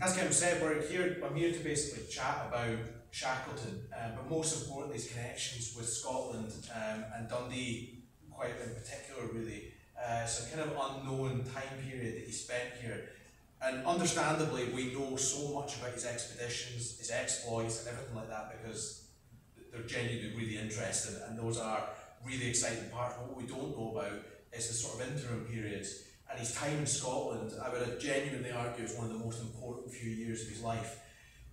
as Kim said, I'm here to basically chat about Shackleton, but most importantly his connections with Scotland and Dundee, quite in particular really. Some kind of unknown time period that he spent here. And understandably, we know so much about his expeditions, his exploits and everything like that because they're genuinely really interesting, and those are really exciting parts. But what we don't know about is the sort of interim periods. And his time in Scotland, I would genuinely argue, is one of the most important few years of his life,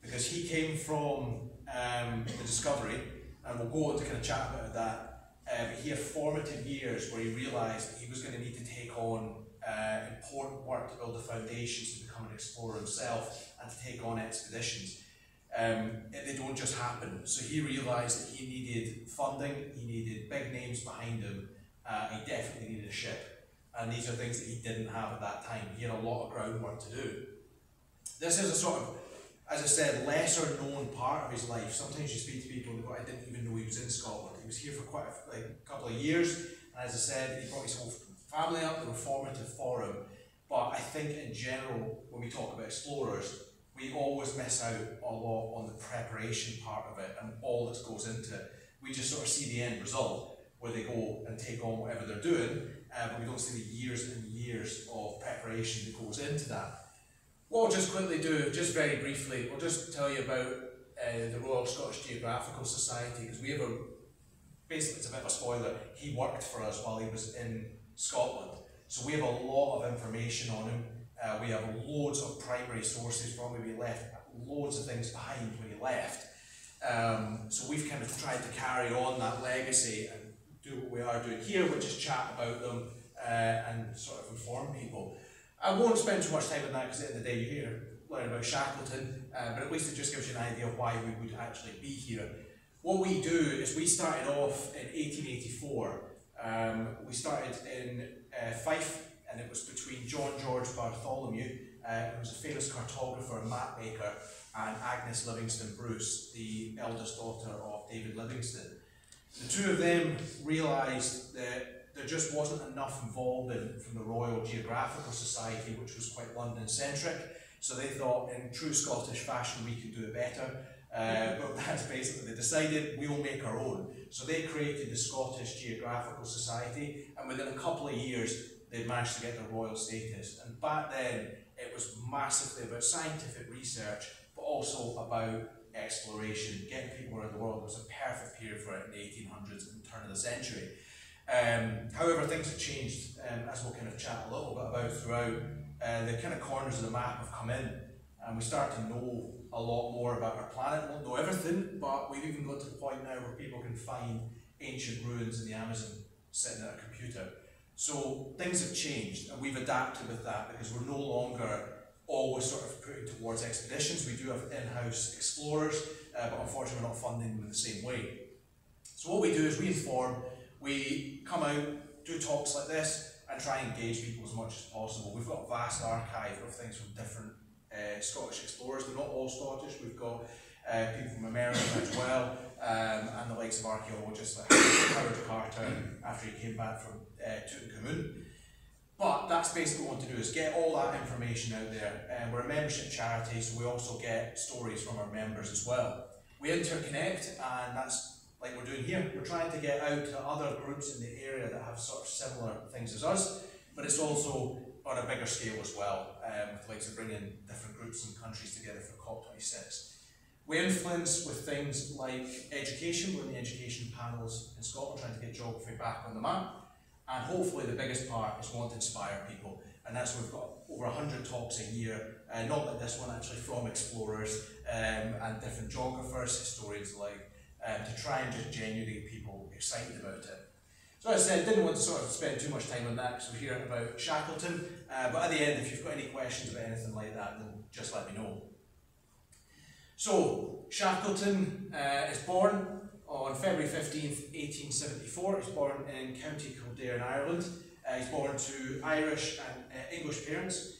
because he came from the discovery, and we'll go on to kind of chat about that, but he had formative years where he realised that he was going to need to take on important work to build the foundations to become an explorer himself and to take on expeditions. They don't just happen. So he realised that he needed funding, he needed big names behind him, he definitely needed a ship. And these are things that he didn't have at that time. He had a lot of groundwork to do. This is a sort of, as I said, lesser known part of his life. Sometimes you speak to people and go, I didn't even know he was in Scotland. He was here for quite a couple of years. And as I said, he brought his whole family up. They were formative for him. But I think in general, when we talk about explorers, we always miss out a lot on the preparation part of it and all that goes into it. We just sort of see the end result, where they go and take on whatever they're doing, but we don't see the years and years of preparation that goes into that. What I'll just quickly do, just very briefly, I'll just tell you about the Royal Scottish Geographical Society, because we have basically it's a bit of a spoiler, he worked for us while he was in Scotland. So we have a lot of information on him. We have loads of primary sources from where he left, loads of things behind when he left. So we've kind of tried to carry on that legacy and do what we are doing here, which is chat about them and sort of inform people. I won't spend too much time on that because at the end of the day you're here learning about Shackleton, but at least it just gives you an idea of why we would actually be here. What we do is we started off in 1884. We started in Fife, and it was between John George Bartholomew, who was a famous cartographer and map maker, and Agnes Livingston Bruce, the eldest daughter of David Livingstone. The two of them realised that there just wasn't enough involvement from the Royal Geographical Society, which was quite London-centric, so they thought in true Scottish fashion we could do it better, but that's basically, they decided we'll make our own. So they created the Scottish Geographical Society, and within a couple of years they managed to get their royal status. And back then it was massively about scientific research, but also about exploration, getting people around the world. It was a perfect period for it in the 1800s and turn of the century. However, things have changed, as we'll kind of chat a little bit about throughout. The kind of corners of the map have come in, and we start to know a lot more about our planet. We won't know everything, but we've even got to the point now where people can find ancient ruins in the Amazon sitting at a computer. So things have changed, and we've adapted with that because we're no longer always sort of putting towards expeditions. We do have in-house explorers, but unfortunately we're not funding them in the same way. So what we do is we inform, we come out, do talks like this, and try and engage people as much as possible. We've got a vast archive of things from different Scottish explorers. They're not all Scottish. We've got people from America as well, and the likes of archaeologists like Howard Carter after he came back from Tutankhamun. But that's basically what we want to do, is get all that information out there. We're a membership charity, so we also get stories from our members as well. We interconnect, and that's like we're doing here. We're trying to get out to other groups in the area that have sort of similar things as us, but it's also on a bigger scale as well, with the likes of bringing different groups and countries together for COP26. We influence with things like education. We're in the education panels in Scotland trying to get geography back on the map. And hopefully the biggest part is we want to inspire people. And that's why we've got over 100 talks a year, not like this one actually, from explorers and different geographers, historians alike, to try and just genuinely get people excited about it. So as I said, didn't want to sort of spend too much time on that because we're hearing about Shackleton, but at the end, if you've got any questions about anything like that, then just let me know. So, Shackleton is born on February 15th, 1874. He's born in County Kildare in Ireland. He's born to Irish and English parents,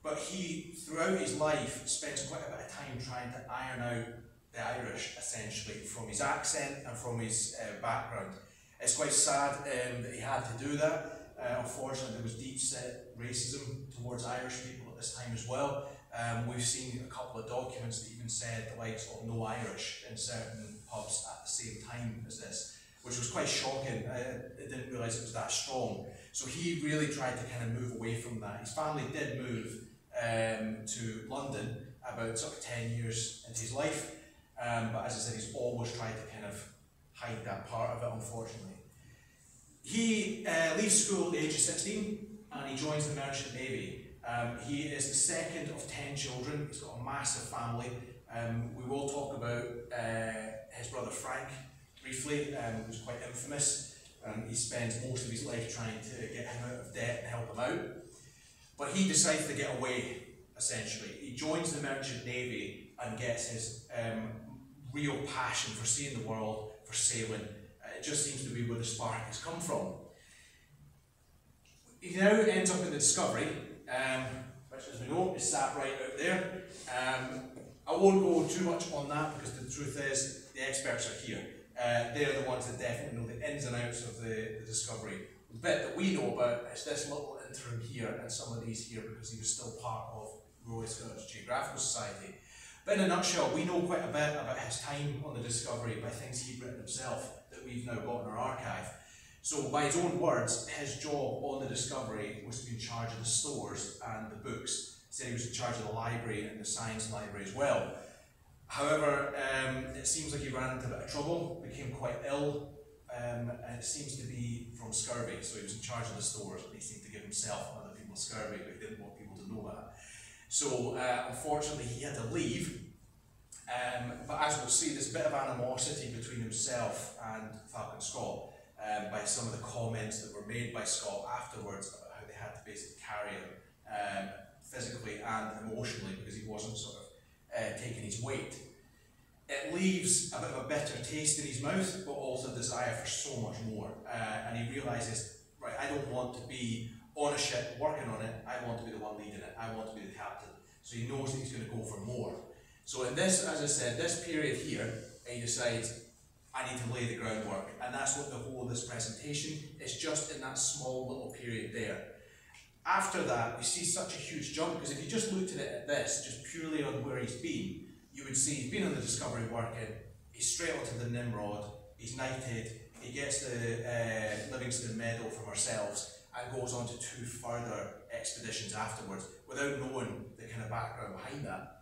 but he, throughout his life, spends quite a bit of time trying to iron out the Irish, essentially, from his accent and from his background. It's quite sad that he had to do that. Unfortunately, there was deep-set racism towards Irish people at this time as well, We've seen a couple of documents that even said the likes of no Irish in certain pubs at the same time as this, which was quite shocking. I didn't realise it was that strong. So he really tried to kind of move away from that. His family did move to London about sort of 10 years into his life, but as I said, he's always tried to kind of hide that part of it, unfortunately. He leaves school at the age of 16 and he joins the Merchant Navy. He is the second of 10 children. He's got a massive family. We will talk about his brother Frank briefly, who's quite infamous. He spends most of his life trying to get him out of debt and help him out. But he decides to get away, essentially. He joins the Merchant Navy and gets his real passion for seeing the world, for sailing. It just seems to be where the spark has come from. He now ends up in the Discovery, which, as we know, is sat right out there. I won't go too much on that because the truth is the experts are here. They're the ones that definitely know the ins and outs of the Discovery. The bit that we know about is this little interim here and some of these here because he was still part of Royal Scottish Geographical Society. But in a nutshell, we know quite a bit about his time on the Discovery by things he'd written himself that we've now got in our archive. So by his own words, his job on the Discovery was to be in charge of the stores and the books. He said he was in charge of the library and the science library as well. However, it seems like he ran into a bit of trouble, became quite ill, and it seems to be from scurvy. So he was in charge of the stores, but he seemed to give himself and other people scurvy, but he didn't want people to know that. So unfortunately he had to leave, but as we'll see, there's a bit of animosity between himself and Falcon Scott by some of the comments that were made by Scott afterwards about how they had to basically carry him physically and emotionally because he wasn't sort of taking his weight. It leaves a bit of a bitter taste in his mouth, but also a desire for so much more. And he realises, right, I don't want to be on a ship working on it, I want to be the one leading it, I want to be the captain. So he knows that he's going to go for more. So in this, as I said, this period here, he decides, I need to lay the groundwork. And that's what the whole of this presentation is, just in that small little period there. After that, we see such a huge jump, because if you just looked at this, just purely on where he's been, you would see he's been on the Discovery working, he's straight onto the Nimrod, he's knighted, he gets the Livingston Medal from ourselves, and goes on to 2 further expeditions afterwards, without knowing the kind of background behind that.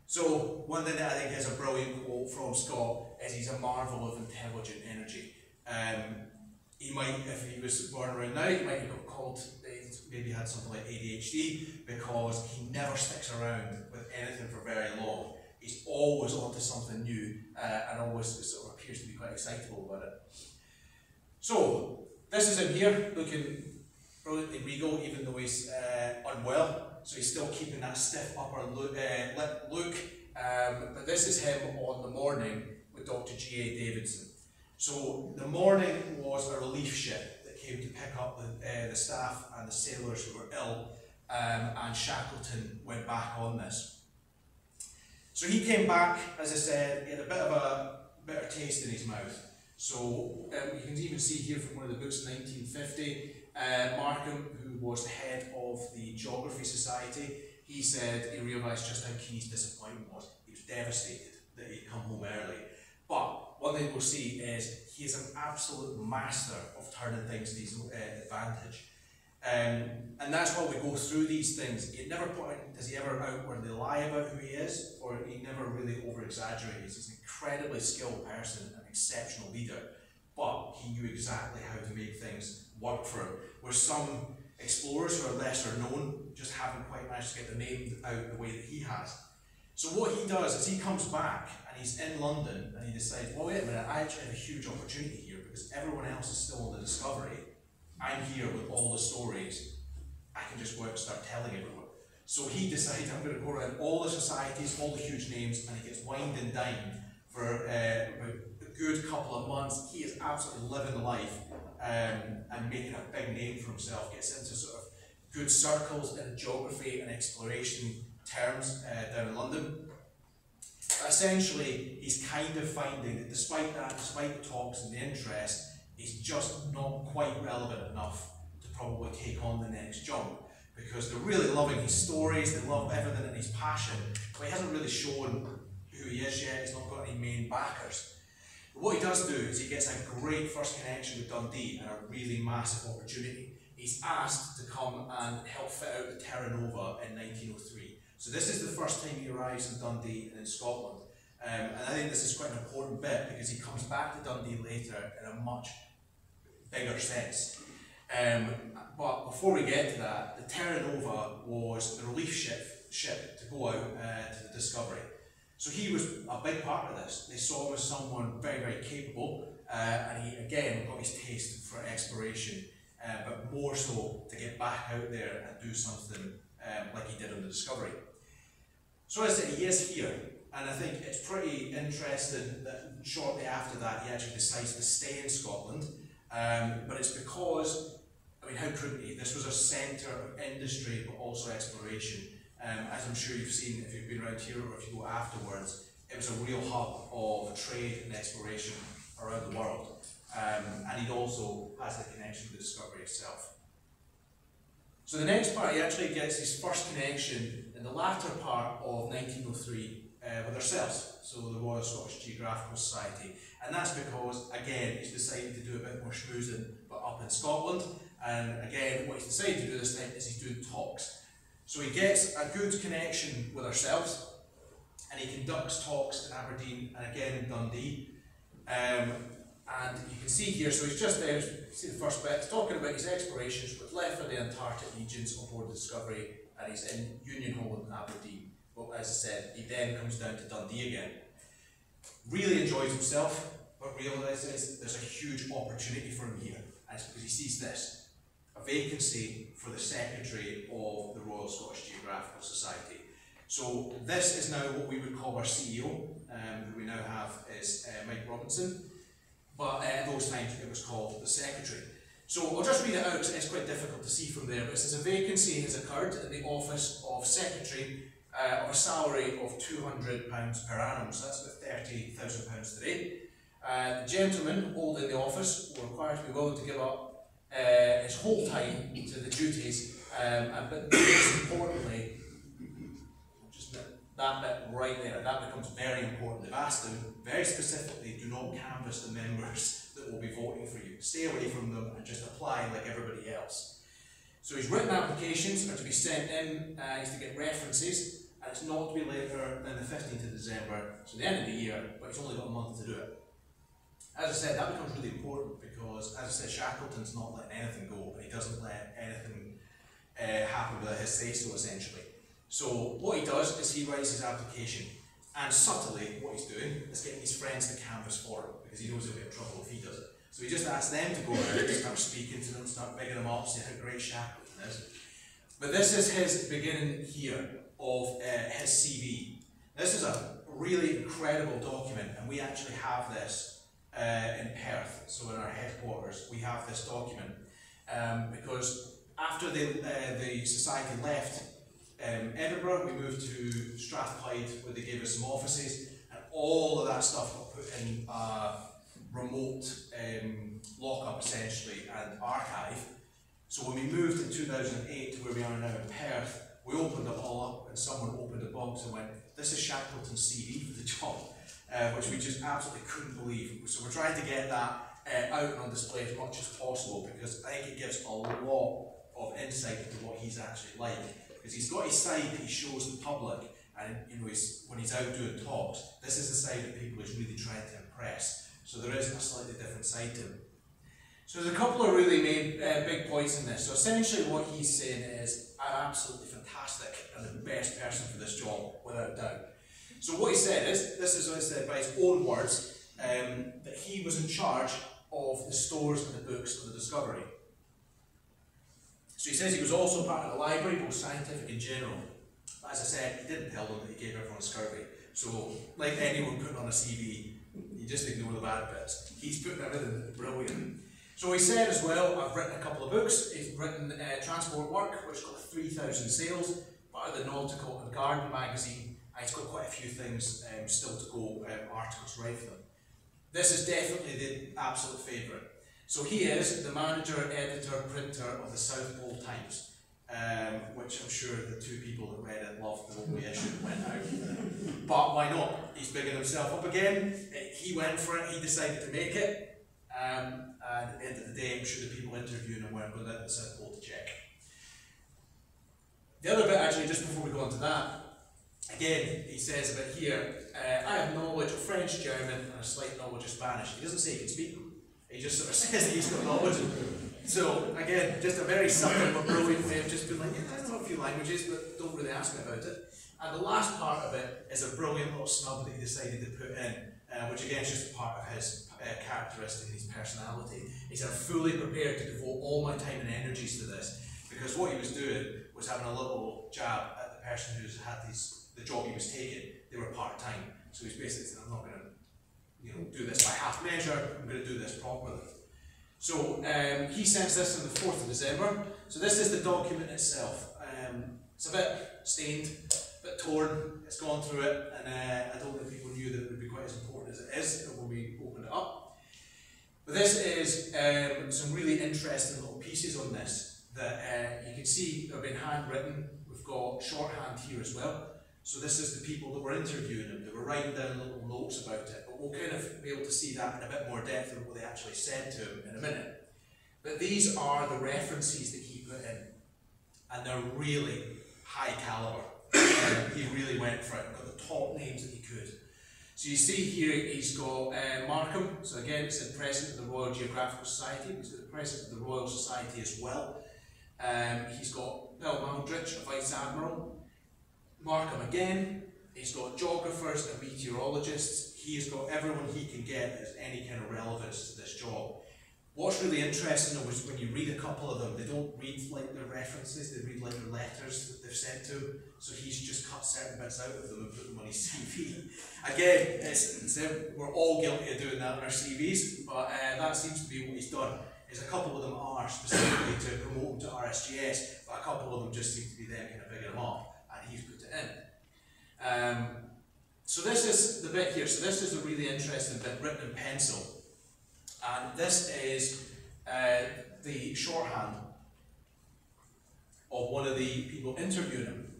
So, one thing that I think is a brilliant quote from Scott is he's a marvel of intelligent energy. He might, if he was born around now, he might have got called, maybe had something like ADHD, because he never sticks around with anything for very long. He's always onto something new and always sort of appears to be quite excitable about it. So, this is him here, looking brilliantly regal, even though he's unwell. So he's still keeping that stiff upper lip look. But this is him on the morning with Dr. G.A. Davidson. So the morning was a relief ship that came to pick up the staff and the sailors who were ill, and Shackleton went back on this. So he came back, as I said, he had a bit of a bitter taste in his mouth. So you can even see here from one of the books, 1950, Markham, who was the head of the Geography Society, he said he realised just how keen his disappointment was. He was devastated that he'd come home early. But one thing we'll see is he is an absolute master of turning things to his advantage. And that's why we go through these things. At never point does he ever outwardly lie about who he is, or he never really over-exaggerates. He's an incredibly skilled person, an exceptional leader, but he knew exactly how to make things work for him. Where some explorers who are lesser known just haven't quite managed to get the name out the way that he has. So what he does is he comes back and he's in London and he decides, well, wait a minute, I actually have a huge opportunity here because everyone else is still on the Discovery. I'm here with all the stories. I can just go out and start telling everyone. So he decides, I'm going to go around all the societies, all the huge names, and he gets wined and dined for about a good couple of months. He is absolutely living life and making a big name for himself, gets into sort of good circles in geography and exploration terms down in London. Essentially, he's kind of finding that despite that, despite the talks and the interest, he's just not quite relevant enough to probably take on the next jump. because they're really loving his stories, they love everything and his passion, but he hasn't really shown who he is yet, he's not got any main backers. But what he does do is he gets a great first connection with Dundee and a really massive opportunity. He's asked to come and help fit out the Terra Nova in 1903. So this is the first time he arrives in Dundee and in Scotland. And I think this is quite an important bit because he comes back to Dundee later in a much bigger sense. But before we get to that, the Terra Nova was the relief ship to go out to the discovery. So he was a big part of this. They saw him as someone very, very capable, and he again got his taste for exploration, but more so to get back out there and do something like he did on the discovery. So as I said, he is here, and I think it's pretty interesting that shortly after that he actually decides to stay in Scotland, but it's because, I mean, how couldn't he? This was a centre of industry but also exploration. As I'm sure you've seen if you've been around here or if you go afterwards, it was a real hub of trade and exploration around the world. And he also has the connection with the discovery itself. So the next part, he actually gets his first connection in the latter part of 1903 with ourselves, so the Royal Scottish Geographical Society. And that's because, again, he's decided to do a bit more schmoozing, but up in Scotland. And again, what he's decided to do this time is he's doing talks. So he gets a good connection with ourselves, and he conducts talks in Aberdeen and again in Dundee. And you can see here, so he's just there, see the first bit, he's talking about his explorations with left for the Antarctic regions on board the Discovery, and he's in Union Hall in Aberdeen. But as I said, he then comes down to Dundee again. Really enjoys himself, but realises there's a huge opportunity for him here, and it's because he sees this. A vacancy for the Secretary of the Royal Scottish Geographical Society. So this is now what we would call our CEO, who we now have is Mike Robinson, but at those times it was called the Secretary. So I'll just read it out because it's quite difficult to see from there, but it says a vacancy has occurred in the office of Secretary of a salary of £200 per annum, so that's about £30,000 today. The gentleman holding the office will require to be willing to give up his whole time to the duties, but most importantly, just that bit right there, that becomes very important. They've asked him very specifically, do not canvass the members that will be voting for you. Stay away from them and just apply like everybody else. So his written applications are to be sent in, he's to get references, and it's not to be later than the 15th of December, so the end of the year, but he's only got a month to do it. As I said, that becomes really important because, as I said, Shackleton's not letting anything go, and he doesn't let anything happen without his say-so, essentially. So what he does is he writes his application, and subtly what he's doing is getting his friends to canvass for him, because he knows he'll get in trouble if he does it. So he just asks them to go around and start speaking to them, start bigging them up, saying how great Shackleton is. But this is his beginning here of his CV. This is a really incredible document, and we actually have this in Perth, so in our headquarters, we have this document because after the society left Edinburgh, we moved to Strathclyde where they gave us some offices, and all of that stuff got put in a remote lock-up essentially and archive. So when we moved in 2008 to where we are now in Perth, we opened it all up and someone opened a box and went, this is Shackleton's CV for the job. Which we just absolutely couldn't believe. So we're trying to get that out and on display as much as possible because I think it gives a lot of insight into what he's actually like. Because he's got his side that he shows the public, and you know, when he's out doing talks, this is the side that people he's really trying to impress. So there is a slightly different side to him. So there's a couple of really main big points in this. So essentially what he's saying is, I'm absolutely fantastic and the best person for this job, without doubt. So what he said is, this is what he said by his own words, that he was in charge of the stores and the books of the Discovery. So he says he was also part of the library, both scientific and general. But as I said, he didn't tell them that he gave everyone a scurvy. So, like anyone putting on a CV, you just ignore the bad bits. He's putting everything brilliant. So he said as well, I've written a couple of books. He's written Transport Work, which got 3,000 sales, part of the Nautical and Garden magazine. And he's got quite a few things still to go, articles to write for them. This is definitely the absolute favourite. So he is the manager, editor, printer of the South Pole Times. which I'm sure the two people that read it loved the only issue that went out. But why not? He's bigging himself up again. He went for it, he decided to make it. And at the end of the day, I'm sure the people interviewing him weren't going to the South Pole to check. The other bit, actually, just before we go on to that, again, he says a bit here, I have knowledge of French, German, and a slight knowledge of Spanish. He doesn't say he can speak them. He just sort of says that he's got knowledge. So, again, just a very subtle but brilliant way of just being like, yeah, I know a few languages, but don't really ask me about it. And the last part of it is a brilliant little snub that he decided to put in, which again is just part of his characteristic and his personality. He said, I'm fully prepared to devote all my time and energies to this, because what he was doing was having a little jab at the person who's had the job he was taking. They were part-time. So he's basically saying, I'm not going to do this by half measure, I'm going to do this properly. So he sends this on the 4th of December. So this is the document itself. It's a bit stained, a bit torn, it's gone through it, and I don't think people knew that it would be quite as important as it is when we opened it up. But this is some really interesting little pieces on this that you can see have been handwritten. We've got shorthand here as well. So this is the people that were interviewing him. They were writing down little notes about it, but we'll kind of be able to see that in a bit more depth than what they actually said to him in a minute. But these are the references that he put in, and they're really high caliber. He really went for it, got the top names that he could. So you see here he's got Markham, so again it's the President of the Royal Geographical Society, he's got the President of the Royal Society as well. He's got Bill Maldrich, a Vice Admiral. Markham again, he's got geographers and meteorologists. He's got everyone he can get as any kind of relevance to this job. What's really interesting though is when you read a couple of them, they don't read like their references, they read like the letters that they've sent to him. So he's just cut certain bits out of them and put them on his CV. Again, we're all guilty of doing that in our CVs, but that seems to be what he's done. Is a couple of them are specifically to promote them to RSGS, but a couple of them just seem to be them kind of bigging them up, and he's put it in. So this is the bit here. So this is a really interesting bit written in pencil, and this is the shorthand of one of the people interviewing him.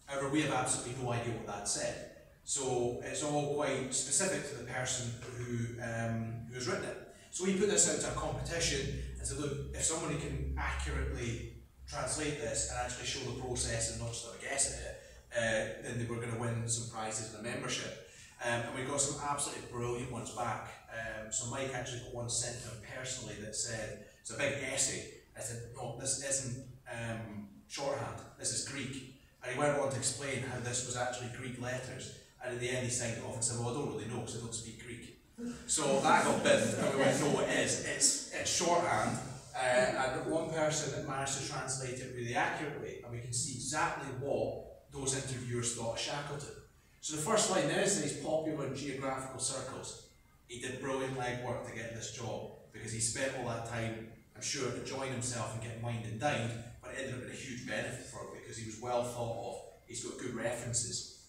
However, we have absolutely no idea what that said. So it's all quite specific to the person who has written it. So we put this out to a competition and said, look, if somebody can accurately translate this and actually show the process and not just have a guess at it, then they were going to win some prizes and a membership. And we got some absolutely brilliant ones back. So Mike actually got one sent to him personally that said, it's a big essay. I said, no, this isn't shorthand, this is Greek. And he went on to explain how this was actually Greek letters. And in the end he signed it off and said, well, I don't really know because I don't speak Greek. So that got binned, and we went, no, it is. It's shorthand. And one person that managed to translate it really accurately, and we can see exactly what those interviewers thought of Shackleton. So the first line there is that he's popular in geographical circles. He did brilliant legwork to get this job because he spent all that time, I'm sure, enjoying himself and getting wined and dined, but it ended up being a huge benefit for him because he was well thought of. He's got good references.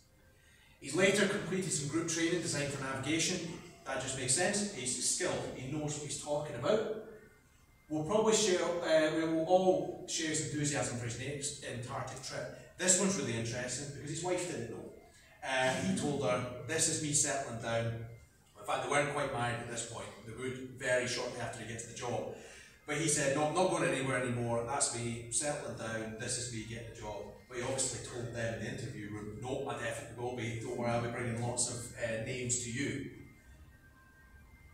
He's later completed some group training designed for navigation. That just makes sense. He's skilled. He knows what he's talking about. We'll probably share. We will all share his enthusiasm for his next Antarctic trip. This one's really interesting because his wife didn't know. He told her, "This is me settling down." In fact, they weren't quite married at this point. They would very shortly after he gets the job. But he said, "No, I'm not going anywhere anymore. That's me settling down. This is me getting the job." But he obviously told them in the interview room, "No, I definitely will be. Don't worry, I'll be bringing lots of names to you."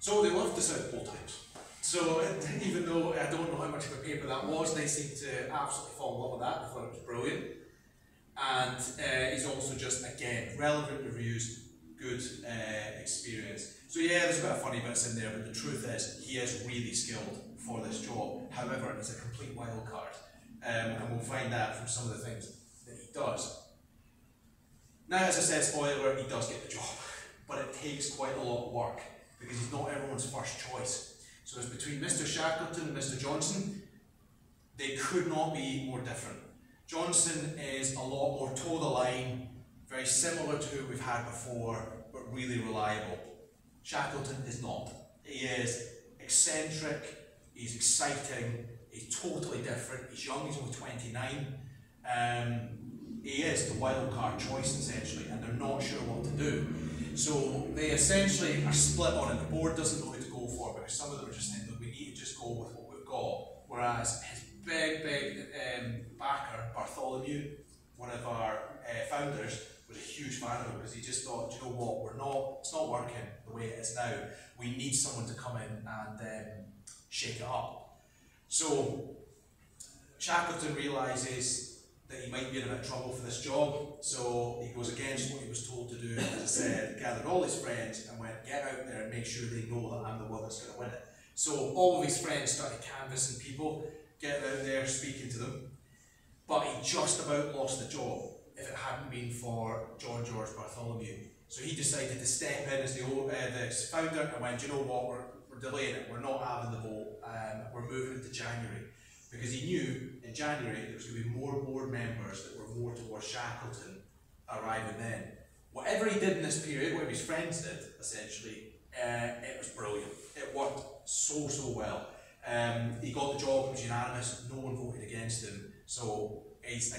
So they loved the South Pole Times. So even though I don't know how much of a paper that was, they seemed to absolutely fall in love with that. They thought it was brilliant. And he's also just, again, relevant reviews, good experience. So yeah, there's a bit of funny bits in there, but the truth is, he is really skilled for this job. However, he's a complete wild card. And we'll find that from some of the things that he does. Now, as I said, spoiler alert, he does get the job. But it takes quite a lot of work, because he's not everyone's first choice. So it's between Mr. Shackleton and Mr. Johnson. They could not be more different. Johnson is a lot more toe the line, very similar to who we've had before, but really reliable. Shackleton is not. He is eccentric, he's exciting, he's totally different, he's young, he's only 29, he is the wild card choice essentially, and they're not sure what to do. So they essentially are split on it. The board doesn't know who to go for, because some of them are just saying that we need to just go with what we've got. Whereas his big backer, Bartholomew, one of our founders, was a huge fan of him, because he just thought, do you know what, it's not working the way it is now. We need someone to come in and shake it up. So Shackleton realises that he might be in a bit of trouble for this job, so he goes against what he was told to do. As I said, gathered all his friends and went, get out there and make sure they know that I'm the one that's going to win it. So all of his friends started canvassing people, getting out there, speaking to them, but he just about lost the job if it hadn't been for John George Bartholomew. So he decided to step in as the founder and went, you know what, we're delaying it, we're not having the vote, we're moving it to January. Because he knew in January there was going to be more board members that were more towards Shackleton arriving then. Whatever he did in this period, whatever his friends did, essentially, it was brilliant. It worked so well. He got the job, it was unanimous, no one voted against him. So he's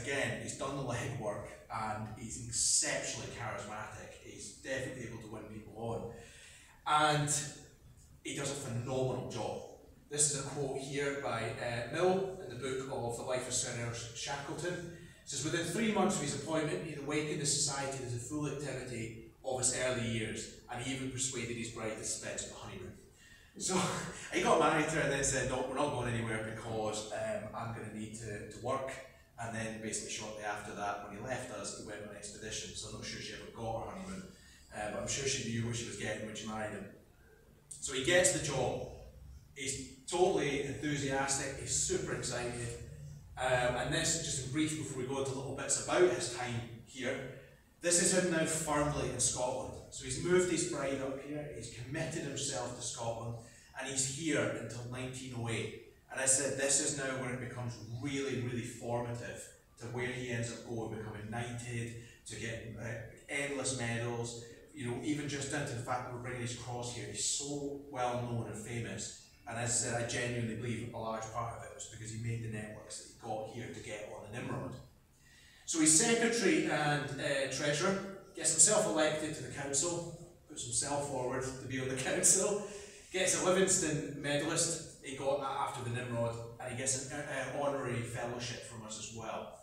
done the legwork, and he's exceptionally charismatic. He's definitely able to win people on. And he does a phenomenal job. This is a quote here by Mill in the book of The Life of Sir Ernest Shackleton. It says, within 3 months of his appointment, he had awakened the society to the full activity of his early years, and he even persuaded his bride to spend the honeymoon. So he got married to her and then said, no, we're not going anywhere because I'm going to need to work. And then basically shortly after that, when he left us, he went on an expedition. So I'm not sure she ever got her honeymoon, but I'm sure she knew what she was getting when she married him. So he gets the job. He's totally enthusiastic, he's super excited, and this, just in brief before we go into little bits about his time here, this is him now firmly in Scotland. So he's moved his bride up here, he's committed himself to Scotland, and he's here until 1908. And I said this is now where it becomes really formative, to where he ends up going, becoming knighted, to get endless medals, you know, even just down to the fact that we're bringing his cross here. He's so well known and famous. And as I said, I genuinely believe a large part of it was because he made the networks that he got here to get on the Nimrod. So he's secretary and treasurer, gets himself elected to the council, puts himself forward to be on the council, gets a Livingston medalist, he got that after the Nimrod, and he gets an honorary fellowship from us as well.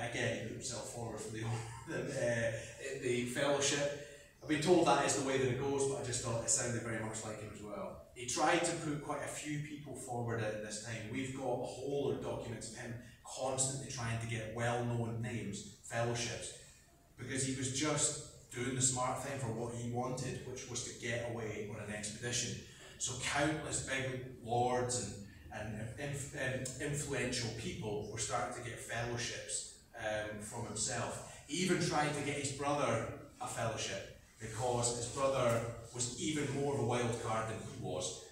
Again, he put himself forward for the fellowship. I've been told that is the way that it goes, but I just thought it sounded very much like him as well. He tried to put quite a few people forward at this time. We've got a whole of documents of him constantly trying to get well-known names, fellowships, because he was just doing the smart thing for what he wanted, which was to get away on an expedition. So countless big lords and influential people were starting to get fellowships from himself. He even tried to get his brother a fellowship, because his brother was even more of a wild card than he was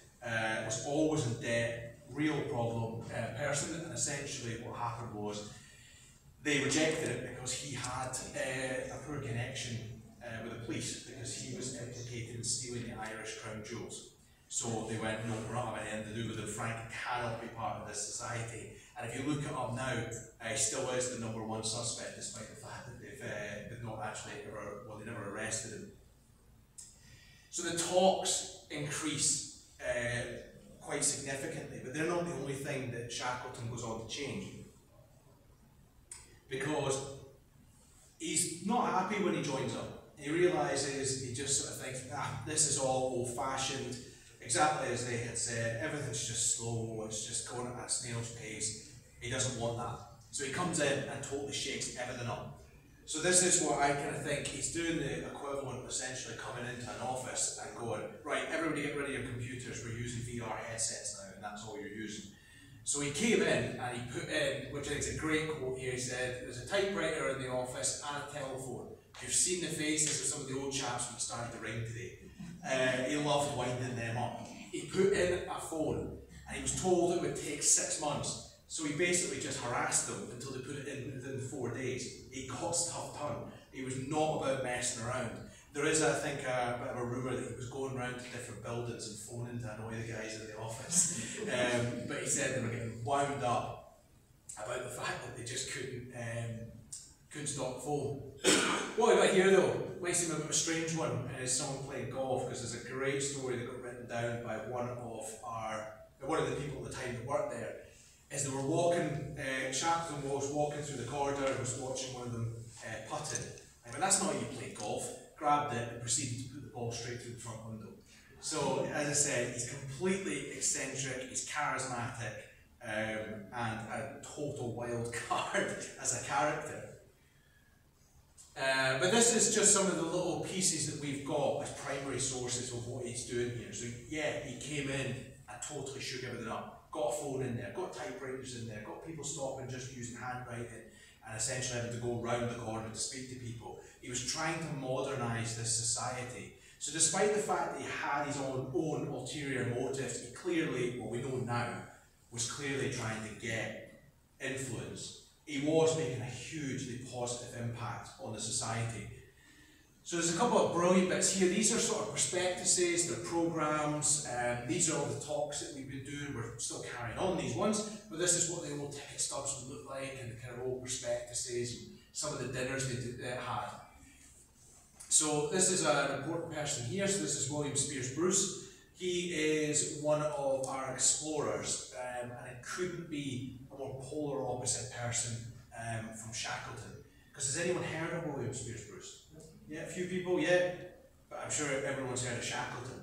always in debt, real problem person, and essentially what happened was they rejected it because he had a poor connection with the police, because he was implicated in stealing the Irish crown jewels. So they went, no, we're not having anything to do with it. Frank cannot be part of this society. And if you look it up now, he still is the #1 suspect, despite the fact that they've not actually they never arrested him. So the talks increase quite significantly, but they're not the only thing that Shackleton goes on to change. Because he's not happy when he joins up. He realises, he just sort of thinks, this is all old-fashioned, exactly as they had said, everything's just slow, it's just going at that snail's pace. He doesn't want that. So he comes in and totally shakes everything up. So this is what I kind of think he's doing, the equivalent of essentially coming into an office and going, right, everybody get rid of your computers, we're using VR headsets now, and that's all you're using. So he came in and he put in, which I think is a great quote here, he said, there's a typewriter in the office and a telephone. You've seen the faces of some of the old chaps when it started to ring today. He loved winding them up. He put in a phone, and he was told it would take 6 months. So he basically just harassed them until they put it in within 4 days. He got stuff done. He was not about messing around. There is, I think, a bit of a rumour that he was going around to different buildings and phoning to annoy the guys in the office. But he said they were getting wound up. about the fact that they just couldn't stop foam. What I got here though, might seem a bit of a strange one, is someone playing golf, because there's a great story that got written down by one of the people at the time that worked there. As they were walking, Shackleton was walking through the corridor and was watching one of them putting. I mean, that's not how you play golf. Grabbed it and proceeded to put the ball straight through the front window. So, as I said, he's completely eccentric, he's charismatic, and a total wild card as a character. But this is just some of the little pieces that we've got as primary sources of what he's doing here. So yeah, he came in and totally shook everything up. Got a phone in there, got typewriters in there, got people stopping just using handwriting, and essentially having to go round the corner to speak to people. He was trying to modernise this society. So despite the fact that he had his own ulterior motives, he clearly, what we know now, was clearly trying to get influence. He was making a hugely positive impact on the society. So there's a couple of brilliant bits here. These are sort of prospectuses, they're programmes, these are all the talks that we've been doing. We're still carrying on these ones, but this is what the old ticket stubs would look like, and the kind of old prospectuses, and some of the dinners they had. So this is an important person here. So this is William Spears Bruce. He is one of our explorers, and it couldn't be a more polar opposite person from Shackleton. Because has anyone heard of William Spears Bruce? Yeah, a few people, yeah. But I'm sure everyone's heard of Shackleton.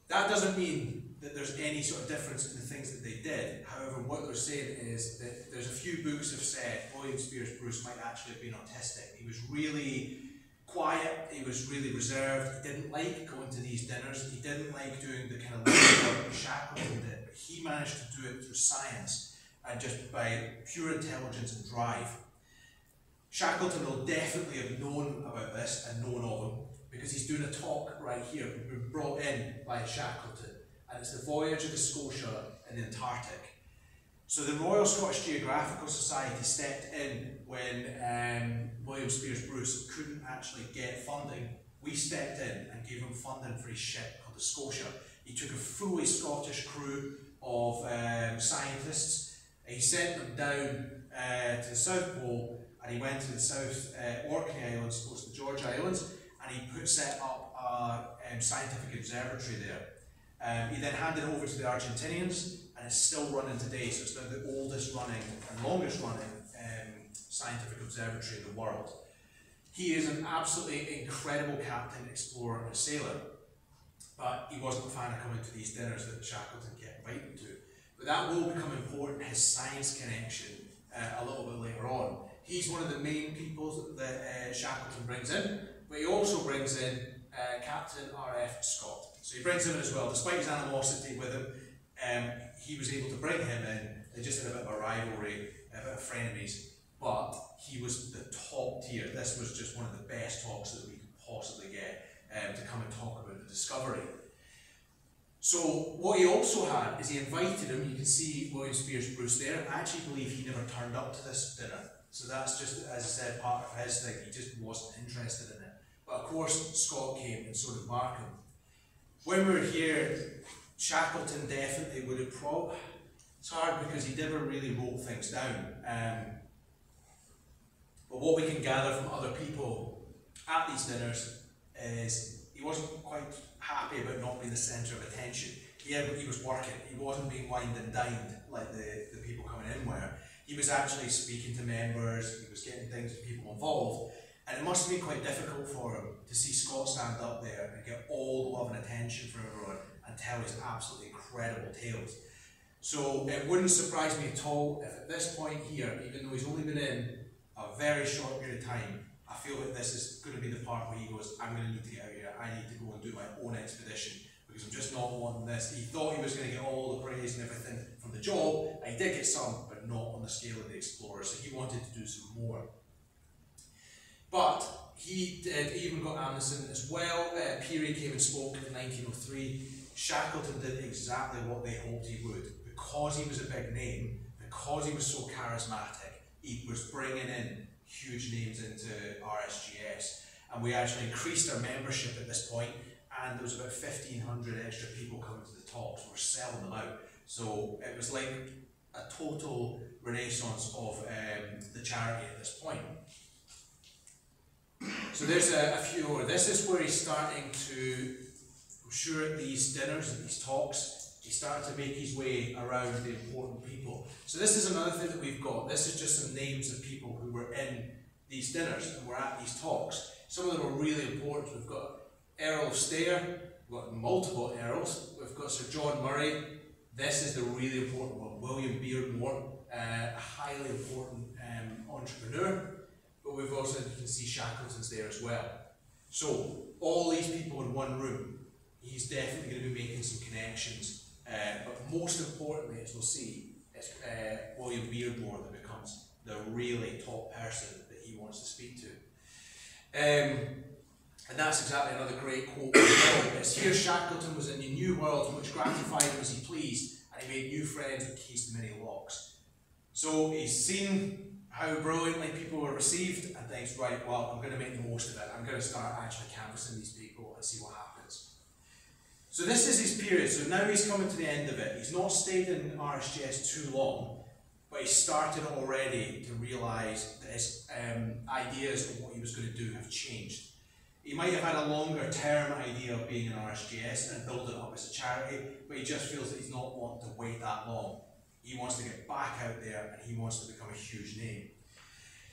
That doesn't mean that there's any sort of difference in the things that they did. However, what they're saying is that there's a few books have said William Spears Bruce might actually have been autistic. He was really quiet, he was really reserved, he didn't like going to these dinners, he didn't like doing the kind of work that Shackleton did, but he managed to do it through science and just by pure intelligence and drive. Shackleton will definitely have known about this and known of him, because he's doing a talk right here, been brought in by Shackleton, and it's the voyage of the Scotia in the Antarctic. So the Royal Scottish Geographical Society stepped in when William Spears Bruce couldn't actually get funding. We stepped in and gave him funding for his ship called the Scotia. He took a fully Scottish crew of scientists. He sent them down to the South Pole, and he went to the South Orkney Islands, close to the George Islands, and he set up a scientific observatory there. He then handed it over to the Argentinians, and it's still running today, so it's now the oldest running and longest running scientific observatory in the world. He is an absolutely incredible captain, explorer and sailor, but he wasn't a fan of coming to these dinners that Shackleton kept inviting to. But that will become important, his science connection, a little bit later on. He's one of the main people that Shackleton brings in, but he also brings in Captain R.F. Scott. So he brings him in as well, despite his animosity with him. He was able to bring him in. They just had a bit of a rivalry, a bit of frenemies, but he was the top tier. This was just one of the best talks that we could possibly get to come and talk about the discovery. So what he also had is he invited him. You can see William Spears Bruce there. I actually believe he never turned up to this dinner. So that's just, as I said, part of his thing. He just wasn't interested in it. But of course, Scott came, and so did Markham. When we were here, Shackleton definitely would have probably, it's hard because he never really wrote things down. But what we can gather from other people at these dinners is he wasn't quite happy about not being the centre of attention. He was working, he wasn't being wined and dined like the people coming in were. He was actually speaking to members, he was getting things with people involved, and it must have been quite difficult for him to see Scott stand up there and get all the love and attention from everyone and tell his absolutely incredible tales. So it wouldn't surprise me at all if at this point here, even though he's only been in a very short period of time, I feel that this is going to be the part where he goes, I'm going to need to get out of here, I need to go and do my own expedition, because I'm just not wanting this. He thought he was going to get all the praise and everything from the job, and he did get some, but not on the scale of the explorer, so he wanted to do some more. But he even got Amundsen as well. Peary came and spoke in 1903. Shackleton did exactly what they hoped he would. Because he was a big name, because he was so charismatic, he was bringing in huge names into RSGS. And we actually increased our membership at this point, and there was about 1,500 extra people coming to the talks. We were selling them out. So it was like a total renaissance of the charity at this point. So there's a few more. This is where he's starting to, I'm sure at these dinners and these talks, he's starting to make his way around the important people. So this is another thing that we've got. This is just some names of people who were in these dinners and were at these talks. Some of them are really important. We've got Earl of Stair, we've got multiple Earls, we've got Sir John Murray. This is the really important one, William Beardmore, a highly important entrepreneur. But we've also, you can see Shackleton's there as well. So all these people in one room, he's definitely going to be making some connections. But most importantly, as we'll see, it's William Beardmore that becomes the really top person that he wants to speak to. And that's exactly another great quote. It's here Shackleton was in a new world which gratified him as he pleased, and he made new friends with keys to many locks. So he's seen how brilliantly people were received and thinks, right, well, I'm going to make the most of it. I'm going to start actually canvassing these people and see what happens. So this is his period. So now he's coming to the end of it. He's not stayed in RSGS too long, but he started already to realise that his ideas of what he was going to do have changed. He might have had a longer term idea of being an RSGS and building it up as a charity, but he just feels that he's not wanting to wait that long. He wants to get back out there and he wants to become a huge name.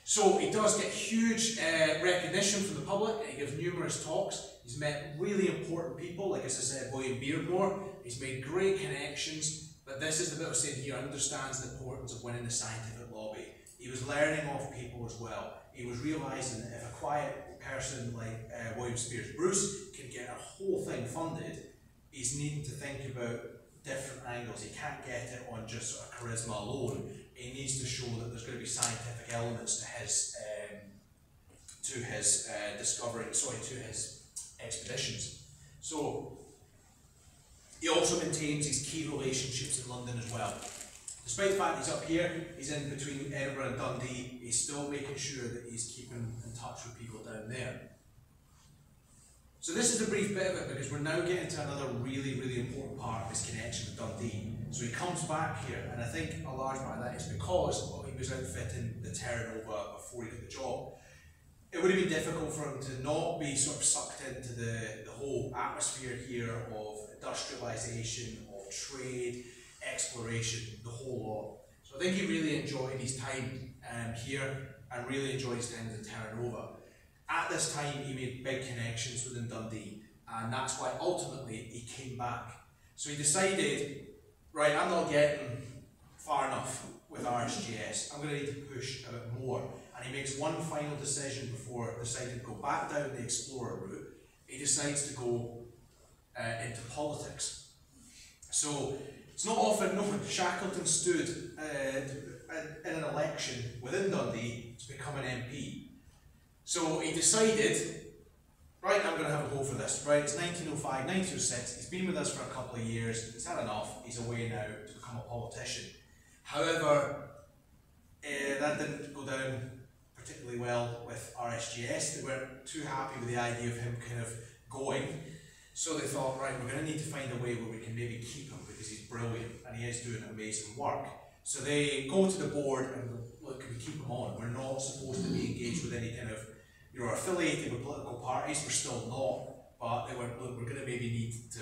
So he does get huge recognition from the public. He gives numerous talks. He's met really important people, like as I said, William Beardmore. He's made great connections, but this is the bit of saying he understands the importance of winning the scientific lobby. He was learning off people as well. He was realising that if a quiet person like William Spears Bruce can get a whole thing funded, he's needing to think about different angles. He can't get it on just sort of charisma alone. He needs to show that there's going to be scientific elements to his to his expeditions. So he also maintains his key relationships in London as well. Despite the fact he's up here, he's in between Edinburgh and Dundee, he's still making sure that he's keeping in touch with people down there. So this is a brief bit of it because we're now getting to another really, really important part of his connection with Dundee. So he comes back here, and I think a large part of that is because he was outfitting the Terra Nova before he got the job. It would have been difficult for him to not be sort of sucked into the whole atmosphere here of industrialisation, of trade, exploration, the whole lot. So I think he really enjoyed his time here and really enjoyed his time in the Terra Nova. At this time, he made big connections within Dundee, and that's why ultimately he came back. So he decided, right, I'm not getting far enough with RSGS, I'm going to need to push a bit more. And he makes one final decision before deciding to go back down the explorer route. He decides to go into politics. So it's not often known Shackleton stood in an election within Dundee to become an MP. So he decided, right, I'm going to have a go for this. Right, it's 1905, 1906, he's been with us for a couple of years, he's had enough, he's away now to become a politician. However, that didn't go down particularly well with RSGS. They weren't too happy with the idea of him kind of going. So they thought, right, we're going to need to find a way where we can maybe keep him because he's brilliant and he is doing amazing work. So they go to the board and go, look, can we keep him on? We're not supposed to be engaged with any kind of, affiliated with political parties, we're still not, but they went, look, we're going to maybe need to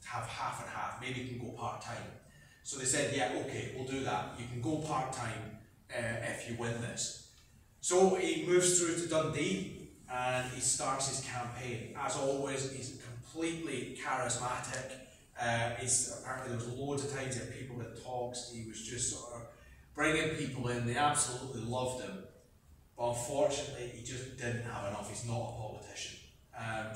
have half and half, maybe you can go part-time. So they said, yeah, okay, we'll do that. You can go part-time if you win this. So he moves through to Dundee and he starts his campaign. As always, he's completely charismatic. Apparently there was loads of times that people at talks, he was just sort of bringing people in, they absolutely loved him. But unfortunately, he just didn't have enough, he's not a politician.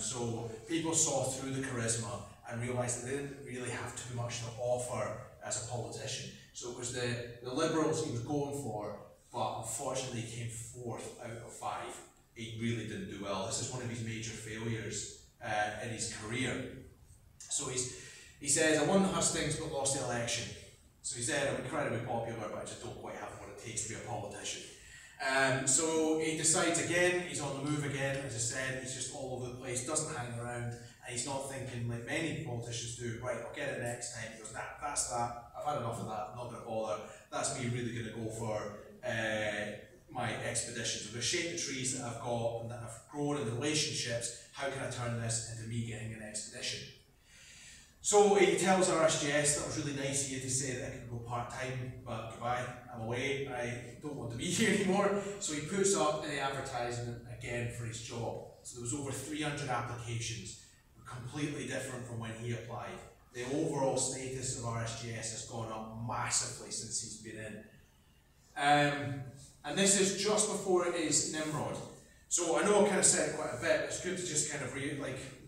So people saw through the charisma and realised that they didn't really have too much to offer as a politician. So it was the Liberals he was going for, but unfortunately he came 4th out of 5. He really didn't do well. This is one of his major failures in his career. So he says, I won the hustings but lost the election. So he said, I'm incredibly popular, but I just don't quite have what it takes to be a politician. So he decides again, he's on the move again, as I said, he's just all over the place, doesn't hang around, and he's not thinking like many politicians do, right, I'll get it next time. He goes, nah, that's that, I've had enough of that, I'm not going to bother, that's me really going to go for my expeditions. I'm going to shape the trees that I've got and that I've grown in the relationships, how can I turn this into me getting an expedition? So he tells RSGS, that was really nice of you to say that I could go part-time, but goodbye, I'm away, I don't want to be here anymore. So he puts up the advertisement again for his job. So there was over 300 applications, completely different from when he applied. The overall status of RSGS has gone up massively since he's been in. And this is just before it is Nimrod. So I know I kind of said it quite a bit, it's good to just kind of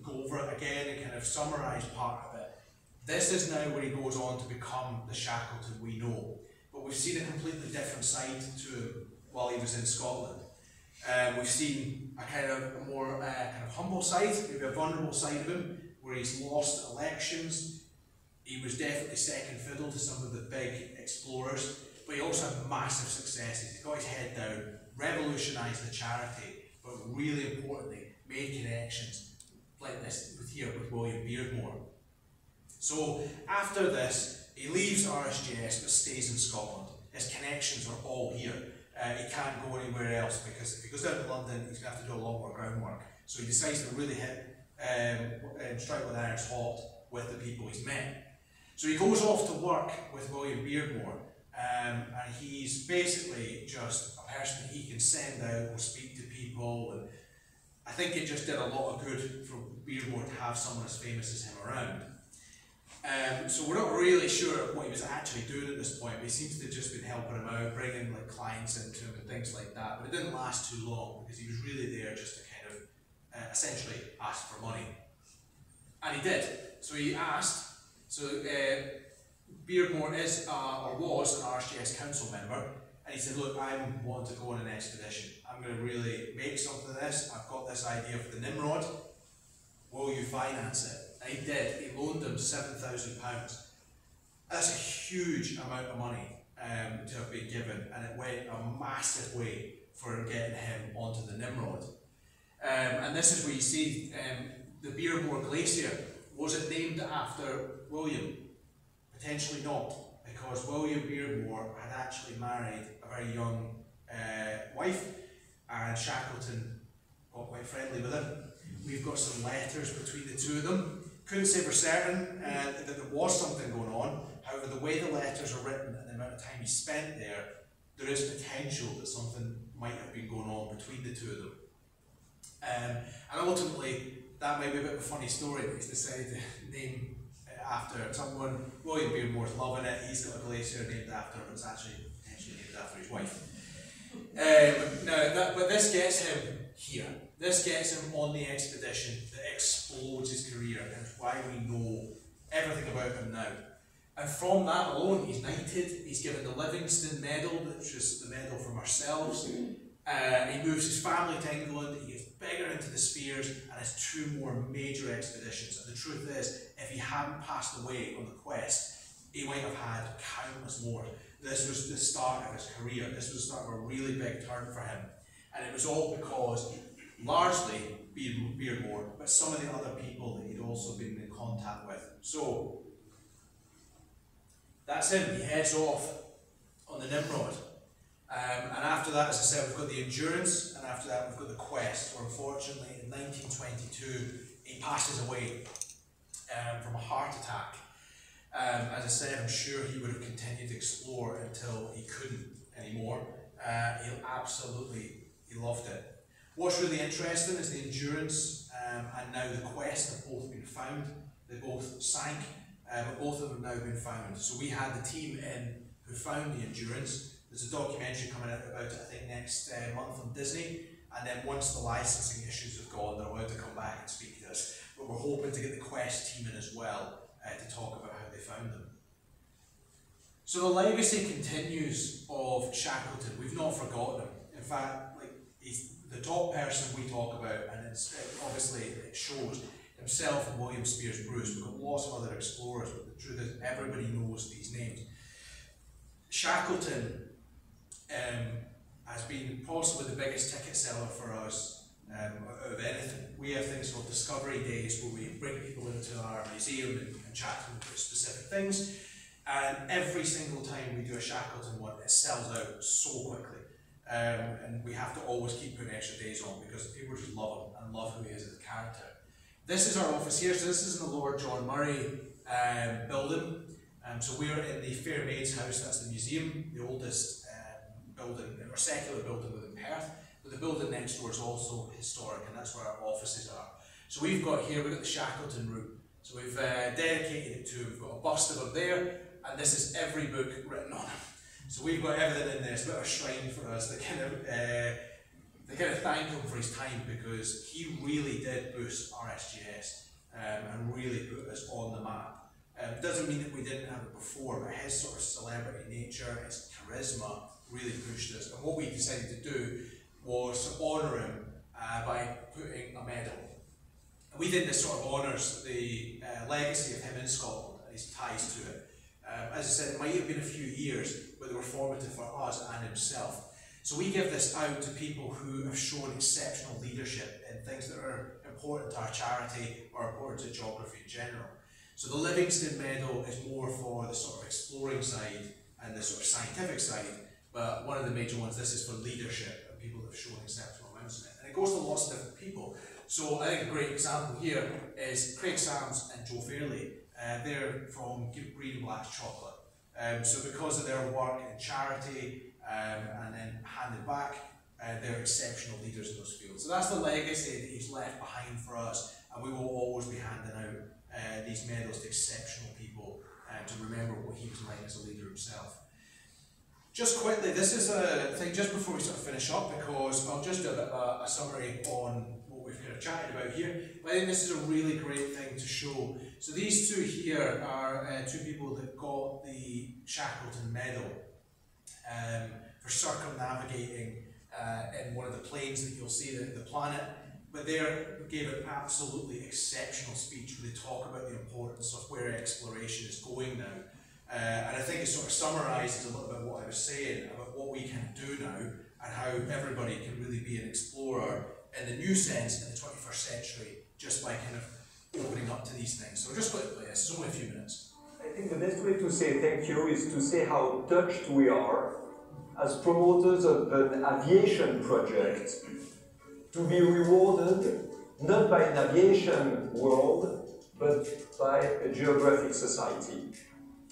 go over it again and kind of summarise part of it. This is now where he goes on to become the Shackleton we know. But we've seen a completely different side to him while he was in Scotland. We've seen a kind of more kind of humble side, maybe a vulnerable side of him, where he's lost elections. He was definitely second fiddle to some of the big explorers, but he also had massive successes. He's got his head down, revolutionised the charity, but really importantly, made connections like this with William Beardmore. So after this, he leaves RSGS but stays in Scotland. His connections are all here. He can't go anywhere else because if he goes down to London, he's going to have to do a lot more groundwork. So he decides to really strike with iron's hot with the people he's met. So he goes off to work with William Beardmore, and he's basically just a person that he can send out or speak to people. And I think it just did a lot of good for Beardmore to have someone as famous as him around. So we're not really sure what he was actually doing at this point, but he seems to have just been helping him out, bringing like clients into him and things like that. But it didn't last too long because he was really there just to kind of essentially ask for money. And he did. So he asked. So Beardmore is or was an RSGS council member, and he said, look, I want to go on an expedition. I'm going to really make something of this. I've got this idea for the Nimrod. Will you finance it? And he did. He loaned them £7,000. That's a huge amount of money to have been given, and it went a massive way for getting him onto the Nimrod. And this is where you see the Beardmore Glacier. Was it named after William? Potentially not, because William Beardmore had actually married a very young wife, and Shackleton got quite friendly with him. We've got some letters between the two of them. Couldn't say for certain that there was something going on. However, the way the letters are written and the amount of time he spent there, there is potential that something might have been going on between the two of them. And ultimately, that might be a bit of a funny story that he's decided to name after someone. William Beardmore's loving it. He's got a glacier named after him. It's actually potentially named after his wife. But this gets him here. This gets him on the expedition that explodes his career, and it's why we know everything about him now. And from that alone, he's knighted. He's given the Livingstone Medal, which is the medal from ourselves. He moves his family to England. He gets bigger into the spheres and has 2 more major expeditions. And the truth is, if he hadn't passed away on the quest, he might have had countless more. This was the start of his career. This was the start of a really big turn for him. And it was all because, largely, Beardmore, but some of the other people that he'd also been in contact with. So, that's him. He heads off on the Nimrod. And after that, as I said, we've got the Endurance, and after that we've got the Quest, where unfortunately in 1922 he passes away from a heart attack. As I said, I'm sure he would have continued to explore until he couldn't anymore. He loved it. What's really interesting is the Endurance and now the Quest have both been found. They both sank, but both of them have now been found. So we had the team in who found the Endurance. There's a documentary coming out about it, I think, next month on Disney. And then once the licensing issues have gone, they're allowed to come back and speak to us. But we're hoping to get the Quest team in as well to talk about how they found them. So the legacy continues of Shackleton. We've not forgotten him. In fact, he's the top person we talk about, and obviously it shows himself and William Spears Bruce. We've got lots of other explorers, but the truth is everybody knows these names. Shackleton has been possibly the biggest ticket seller for us of anything. We have things called Discovery Days where we bring people into our museum and chat to them about specific things. And every single time we do a Shackleton one, it sells out so quickly. And we have to always keep putting extra days on because people just love him and love who he is as a character. This is our office here, so this is in the Lord John Murray building. So we're in the Fair Maid's house, that's the museum, the oldest building, or secular building within Perth. But the building next door is also historic, and that's where our offices are. So we've got the Shackleton room. So we've dedicated it to, we've got a bust of him there, and this is every book written on him. So we've got everything in there. It's a bit of a shrine for us to kind of thank him for his time, because he really did boost RSGS and really put us on the map. Doesn't mean that we didn't have it before, but his sort of celebrity nature, his charisma really pushed us. And what we decided to do was to honour him by putting a medal. And we think this sort of honours the legacy of him in Scotland and his ties to it. As I said, it might have been a few years, but they were formative for us and himself. So we give this out to people who have shown exceptional leadership in things that are important to our charity or important to geography in general. So the Livingston Medal is more for the sort of exploring side and the sort of scientific side, but one of the major ones, this is for leadership and people that have shown exceptional amounts in it. And it goes to lots of different people. So I think a great example here is Craig Sams and Joe Fairley. They're from Green Black Chocolate. So because of their work in charity and then handed back, they're exceptional leaders in those fields. So that's the legacy that he's left behind for us, and we will always be handing out these medals to exceptional people to remember what he was like as a leader himself. Just quickly, this is a thing just before we sort of finish up, because I'll just do a bit of a summary on what we've kind of chatted about here. But I think this is a really great thing to show. So these two here are two people that got the Shackleton Medal for circumnavigating in one of the planes that you'll see the planet. But they gave an absolutely exceptional speech where they talk about the importance of where exploration is going now. And I think it sort of summarises a little bit what I was saying about what we can do now and how everybody can really be an explorer in the new sense in the 21st century just by kind of opening up to these things. So we're just going to play this. It's only a few minutes. I think the best way to say thank you is to say how touched we are as promoters of an aviation project to be rewarded not by an aviation world but by a geographic society.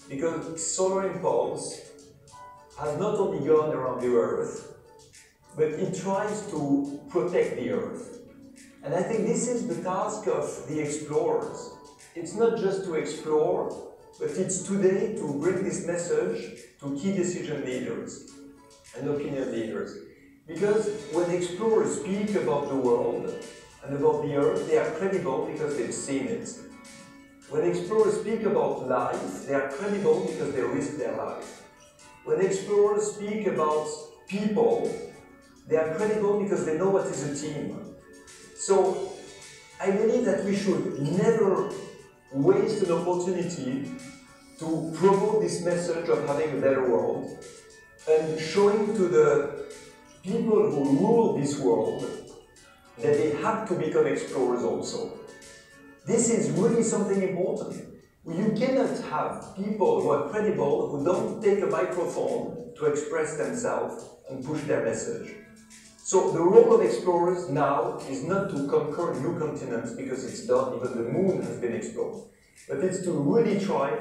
Because Solar Impulse has not only gone around the Earth, but it tries to protect the Earth. And I think this is the task of the explorers. It's not just to explore, but it's today to bring this message to key decision leaders and opinion leaders. Because when explorers speak about the world and about the Earth, they are credible because they've seen it. When explorers speak about life, they are credible because they risk their life. When explorers speak about people, they are credible because they know what is a team. So, I believe that we should never waste an opportunity to promote this message of having a better world and showing to the people who rule this world that they have to become explorers also. This is really something important. You cannot have people who are credible, who don't take a microphone to express themselves and push their message. So the role of explorers now is not to conquer new continents because it's done, even the moon has been explored. But it's to really try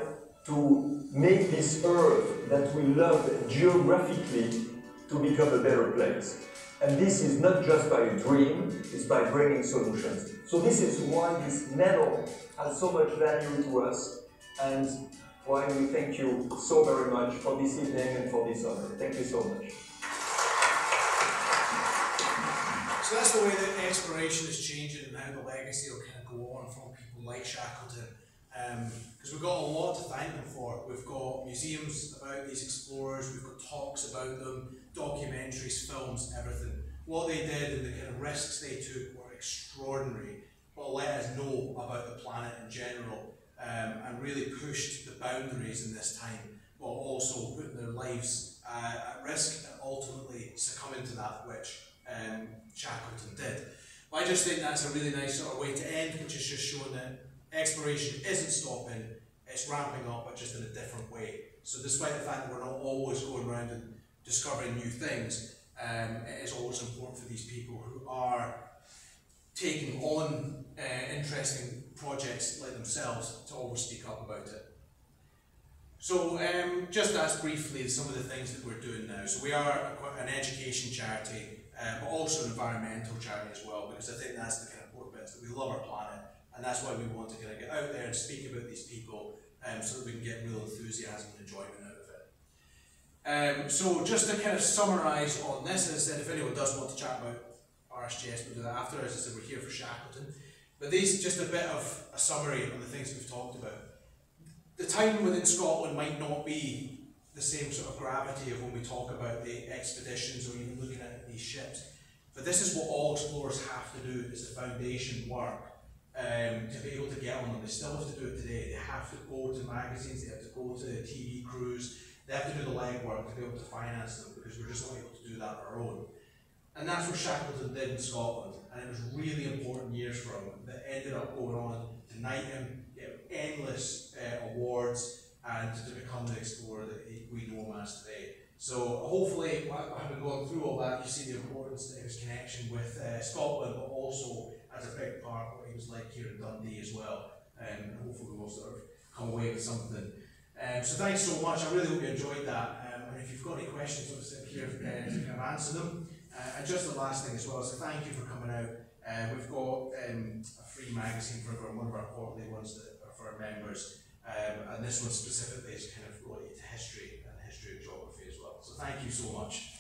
to make this Earth that we love geographically to become a better place. And this is not just by a dream, it's by bringing solutions. So this is why this medal has so much value to us and why we thank you so very much for this evening and for this honor. Thank you so much. So that's the way that exploration is changing and how the legacy will kind of go on from people like Shackleton. Because we've got a lot to thank them for. We've got museums about these explorers, we've got talks about them, documentaries, films, everything. What they did and the kind of risks they took were extraordinary. Well, let us know about the planet in general and really pushed the boundaries in this time while also putting their lives at risk and ultimately succumbing to that, which Shackleton did. But I just think that's a really nice sort of way to end, which is just showing that exploration isn't stopping, it's ramping up, but just in a different way. So despite the fact that we're not always going around and discovering new things, it is always important for these people who are taking on interesting projects like themselves to always speak up about it. So just as briefly some of the things that we're doing now. So we are an education charity, but also an environmental charity as well, because I think that's the kind of important bit, that we love our planet, and that's why we want to kind of get out there and speak about these people, so that we can get real enthusiasm and enjoyment out of it. So just to kind of summarise on this, as I said, if anyone does want to chat about RSGS, we'll do that after. As I said, we're here for Shackleton. But these just a bit of a summary of the things we've talked about. The time within Scotland might not be the same sort of gravity of when we talk about the expeditions or even looking at these ships. But this is what all explorers have to do, is the foundation work to be able to get on them. They still have to do it today. They have to go to magazines, they have to go to TV crews, they have to do the legwork to be able to finance them, because we're just not able to do that on our own. And that's what Shackleton did in Scotland, and it was really important years for him that ended up going on to knight him, get endless awards, and to become the explorer that we know him as today. So hopefully, having gone through all that, you see the importance of his connection with Scotland, but also as a big part of what he was like here in Dundee as well. And hopefully we'll sort of come away with something. So thanks so much, I really hope you enjoyed that. And if you've got any questions, I'll sit here to kind of answer them. And just the last thing as well, so thank you for coming out. We've got a free magazine for one of our quarterly ones that are for our members. And this one specifically is kind of related to history and history of geography as well. So thank you so much.